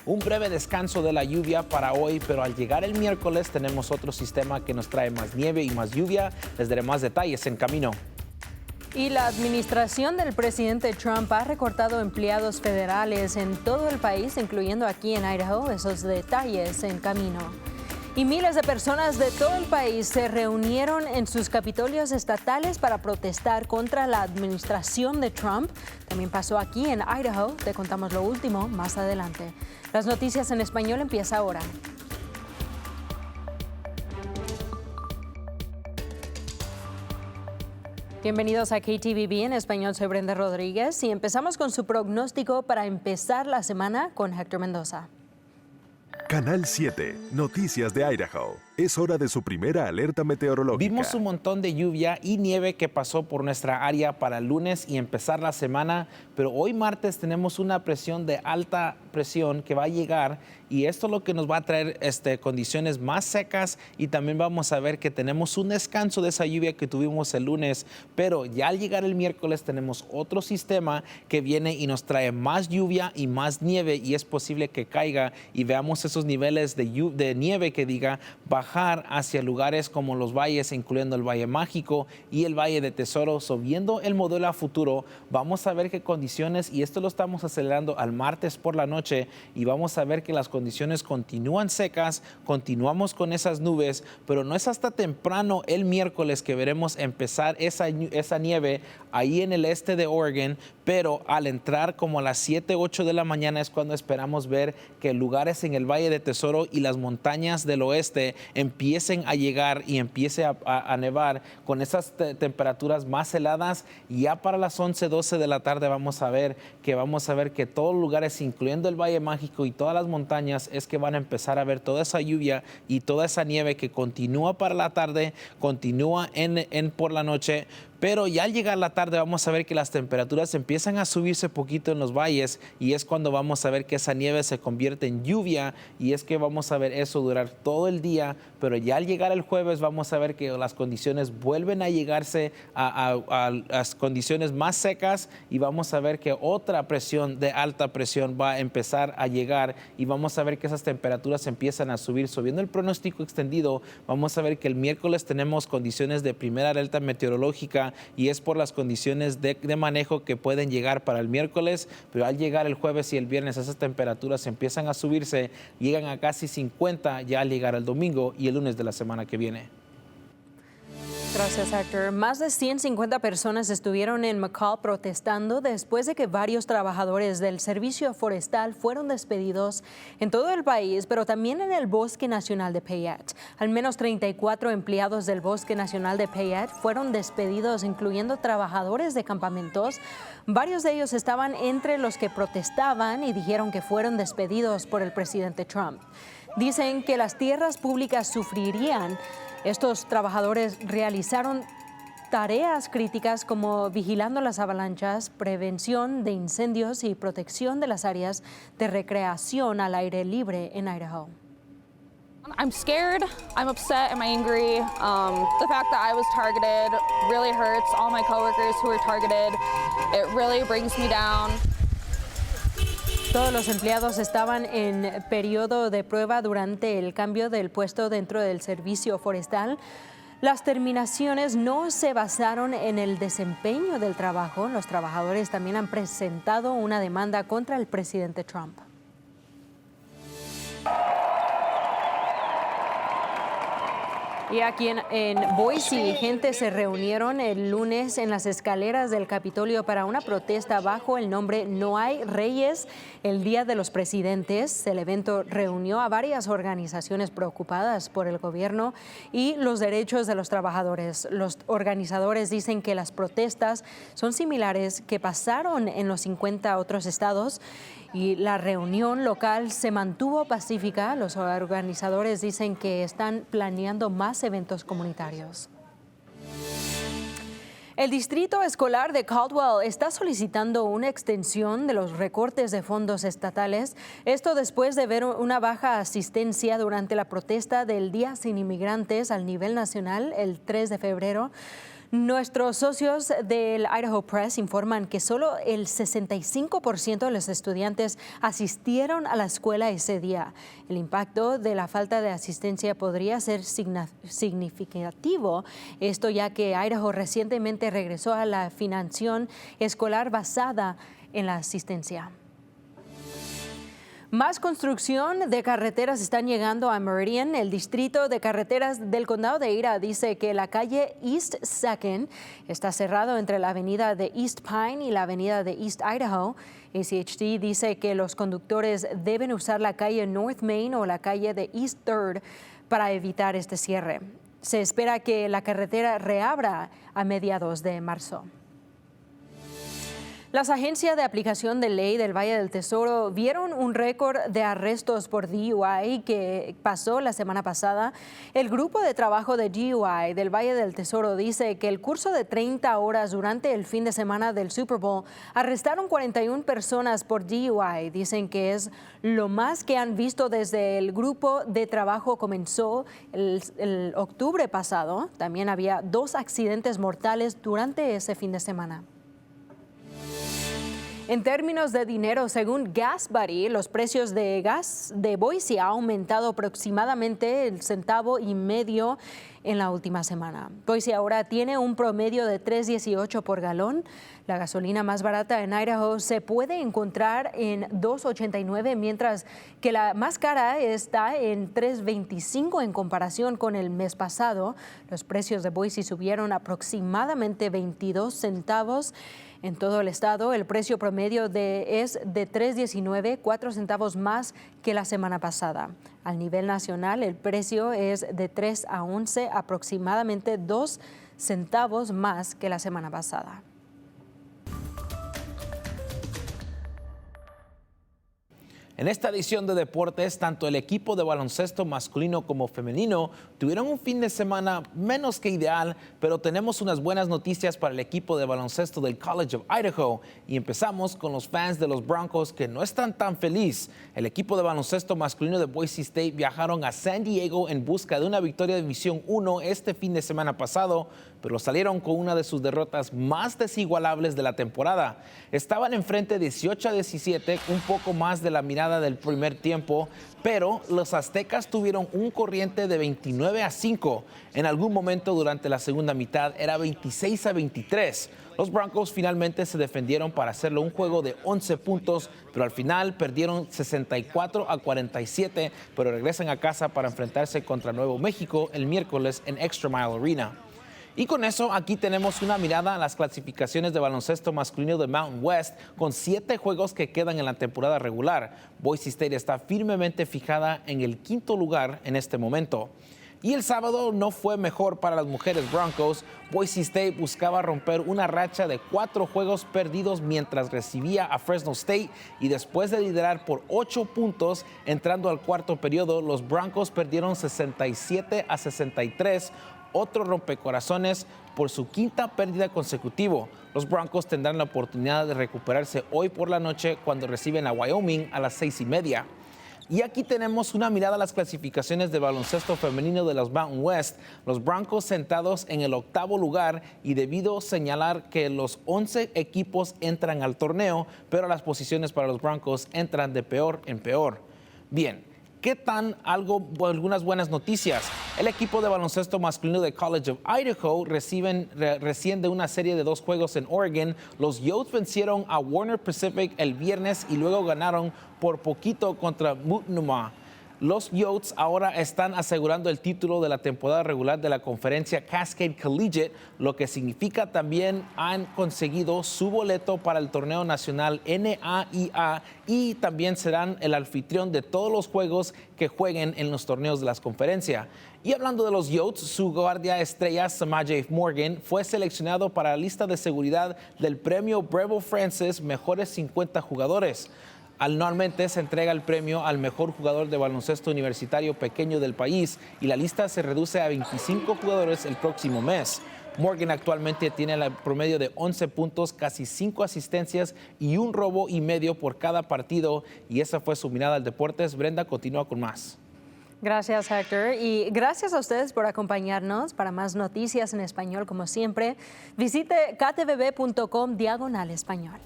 un breve descanso de la lluvia para hoy, pero al llegar el miércoles tenemos otro sistema que nos trae más nieve y más lluvia. Les daré más detalles en camino. Y la administración del presidente Trump ha recortado empleados federales en todo el país, incluyendo aquí en Idaho. Esos detalles en camino. Y miles de personas de todo el país se reunieron en sus capitolios estatales para protestar contra la administración de Trump. También pasó aquí en Idaho. Te contamos lo último más adelante. Las noticias en español empieza ahora. Bienvenidos a KTVB en español, soy Brenda Rodríguez y empezamos con su pronóstico para empezar la semana con Héctor Mendoza. Canal 7, Noticias de Idaho. Es hora de su primera alerta meteorológica. Vimos un montón de lluvia y nieve que pasó por nuestra área para el lunes y empezar la semana, pero hoy martes tenemos una presión de alta presión que va a llegar y esto es lo que nos va a traer condiciones más secas y también vamos a ver que tenemos un descanso de esa lluvia que tuvimos el lunes, pero ya al llegar el miércoles tenemos otro sistema que viene y nos trae más lluvia y más nieve y es posible que caiga y veamos esos niveles de nieve que diga bajar hacia lugares como los valles, incluyendo el Valle Mágico y el Valle de Tesoro. Viendo el modelo a futuro, vamos a ver qué condiciones, y esto lo estamos acelerando al martes por la noche, y vamos a ver que las condiciones continúan secas, continuamos con esas nubes, pero no es hasta temprano el miércoles que veremos empezar esa nieve ahí en el este de Oregon, pero al entrar como a las 7, 8 de la mañana es cuando esperamos ver que lugares en el Valle de Tesoro y las montañas del oeste empiecen a llegar y empiece a nevar con esas temperaturas más heladas. Y ya para las 11, 12 de la tarde vamos a ver que todos los lugares, incluyendo el Valle Mágico y todas las montañas, es que van a empezar a ver toda esa lluvia y toda esa nieve que continúa para la tarde, continúa por la noche. Pero ya al llegar la tarde vamos a ver que las temperaturas empiezan a subirse poquito en los valles y es cuando vamos a ver que esa nieve se convierte en lluvia y es que vamos a ver eso durar todo el día, pero ya al llegar el jueves vamos a ver que las condiciones vuelven a llegarse a las condiciones más secas y vamos a ver que otra presión de alta presión va a empezar a llegar y vamos a ver que esas temperaturas empiezan a subir. Viendo el pronóstico extendido, vamos a ver que el miércoles tenemos condiciones de primera alerta meteorológica y es por las condiciones de manejo que pueden llegar para el miércoles, pero al llegar el jueves y el viernes esas temperaturas empiezan a subirse, llegan a casi 50 ya al llegar el domingo y el lunes de la semana que viene. Gracias, Héctor. Más de 150 personas estuvieron en McCall protestando después de que varios trabajadores del Servicio Forestal fueron despedidos en todo el país, pero también en el Bosque Nacional de Payette. Al menos 34 empleados del Bosque Nacional de Payette fueron despedidos, incluyendo trabajadores de campamentos. Varios de ellos estaban entre los que protestaban y dijeron que fueron despedidos por el presidente Trump. Dicen que las tierras públicas sufrirían. Estos trabajadores realizaron tareas críticas como vigilando las avalanchas, prevención de incendios y protección de las áreas de recreación al aire libre en Idaho. I'm scared, I'm upset, I'm angry. The fact that I was targeted really hurts. All my coworkers who were targeted, it really brings me down. Todos los empleados estaban en periodo de prueba durante el cambio del puesto dentro del servicio forestal. Las terminaciones no se basaron en el desempeño del trabajo. Los trabajadores también han presentado una demanda contra el presidente Trump. Y aquí en Boise, gente se reunieron el lunes en las escaleras del Capitolio para una protesta bajo el nombre No hay Reyes, el Día de los Presidentes. El evento reunió a varias organizaciones preocupadas por el gobierno y los derechos de los trabajadores. Los organizadores dicen que las protestas son similares que pasaron en los 50 otros estados y la reunión local se mantuvo pacífica. Los organizadores dicen que están planeando más eventos comunitarios. El Distrito Escolar de Caldwell está solicitando una extensión de los recortes de fondos estatales. Esto después de ver una baja asistencia durante la protesta del Día Sin Inmigrantes al nivel nacional el 3 de febrero. Nuestros socios del Idaho Press informan que solo el 65% de los estudiantes asistieron a la escuela ese día. El impacto de la falta de asistencia podría ser significativo, esto ya que Idaho recientemente regresó a la financiación escolar basada en la asistencia. Más construcción de carreteras están llegando a Meridian. El distrito de carreteras del condado de Ida dice que la calle East 2nd está cerrado entre la avenida de East Pine y la avenida de East Idaho. ACHD dice que los conductores deben usar la calle North Main o la calle de East 3rd para evitar este cierre. Se espera que la carretera reabra a mediados de marzo. Las agencias de aplicación de ley del Valle del Tesoro vieron un récord de arrestos por DUI que pasó la semana pasada. El grupo de trabajo de DUI del Valle del Tesoro dice que el curso de 30 horas durante el fin de semana del Super Bowl arrestaron 41 personas por DUI. Dicen que es lo más que han visto desde el grupo de trabajo comenzó el octubre pasado. También había 2 accidentes mortales durante ese fin de semana. En términos de dinero, según GasBuddy, los precios de gas de Boise ha aumentado aproximadamente el centavo y medio en la última semana. Boise ahora tiene un promedio de $3.18 por galón. La gasolina más barata en Idaho se puede encontrar en $2.89, mientras que la más cara está en $3.25 en comparación con el mes pasado. Los precios de Boise subieron aproximadamente 22 centavos. En todo el estado, el precio promedio es de $3.19, 4 centavos más que la semana pasada. Al nivel nacional, el precio es de 3 a 11, aproximadamente 2 centavos más que la semana pasada. En esta edición de deportes, tanto el equipo de baloncesto masculino como femenino tuvieron un fin de semana menos que ideal, pero tenemos unas buenas noticias para el equipo de baloncesto del College of Idaho. Y empezamos con los fans de los Broncos que no están tan felices. El equipo de baloncesto masculino de Boise State viajaron a San Diego en busca de una victoria de División 1 este fin de semana pasado, pero salieron con una de sus derrotas más desigualables de la temporada. Estaban enfrente 18-17, un poco más de la mirada del primer tiempo, pero los aztecas tuvieron un corriente de 29-5. En algún momento durante la segunda mitad era 26-23. Los Broncos finalmente se defendieron para hacerlo un juego de 11 puntos, pero al final perdieron 64-47, pero regresan a casa para enfrentarse contra Nuevo México el miércoles en Extra Mile Arena. Y con eso, aquí tenemos una mirada a las clasificaciones de baloncesto masculino de Mountain West con 7 juegos que quedan en la temporada regular. Boise State está firmemente fijada en el 5º lugar en este momento. Y el sábado no fue mejor para las mujeres Broncos. Boise State buscaba romper una racha de 4 juegos perdidos mientras recibía a Fresno State, y después de liderar por 8 puntos entrando al cuarto periodo, los Broncos perdieron 67-63. Otro rompecorazones por su 5ª pérdida consecutiva. Los Broncos tendrán la oportunidad de recuperarse hoy por la noche cuando reciben a Wyoming a las 6:30. Y aquí tenemos una mirada a las clasificaciones de baloncesto femenino de los Mountain West. Los Broncos sentados en el 8º lugar, y debido señalar que los 11 equipos entran al torneo, pero las posiciones para los Broncos entran de peor en peor. Bien. ¿Qué tan algunas buenas noticias? El equipo de baloncesto masculino de College of Idaho recién de una serie de 2 juegos en Oregon. Los Yotes vencieron a Warner Pacific el viernes y luego ganaron por poquito contra Multnomah. Los Yotes ahora están asegurando el título de la temporada regular de la conferencia Cascade Collegiate, lo que significa también han conseguido su boleto para el torneo nacional NAIA, y también serán el anfitrión de todos los juegos que jueguen en los torneos de las conferencias. Y hablando de los Yotes, su guardia estrella Samaje Morgan fue seleccionado para la lista de seguridad del premio Breville Francis Mejores 50 Jugadores. Anualmente se entrega el premio al mejor jugador de baloncesto universitario pequeño del país, y la lista se reduce a 25 jugadores el próximo mes. Morgan actualmente tiene el promedio de 11 puntos, casi 5 asistencias y 1 robo y medio por cada partido. Y esa fue su mirada al deportes. Brenda continúa con más. Gracias, Héctor. Y gracias a ustedes por acompañarnos. Para más noticias en español, como siempre, visite ktvb.com/español.